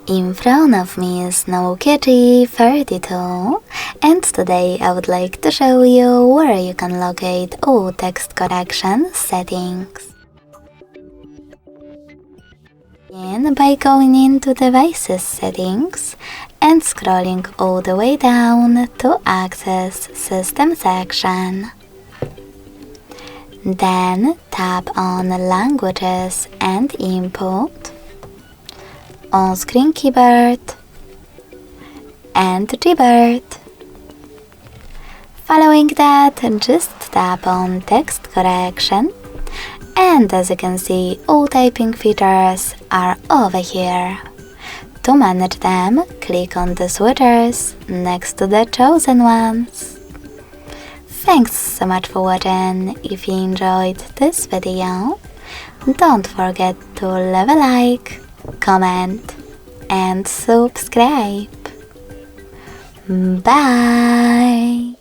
In front of me is Nokia G42, and today I would like to show you where you can locate all text correction settings. Begin by going into Devices Settings and scrolling all the way down to access System section. Then tap on Languages and Input, On-Screen Keyboard and Keyboard. Following that, just tap on Text Correction, and as you can see, all typing features are over here. To manage them, click on the switches next to the chosen ones. Thanks so much for watching. If you enjoyed this video, don't forget to leave a like, comment and subscribe. Bye!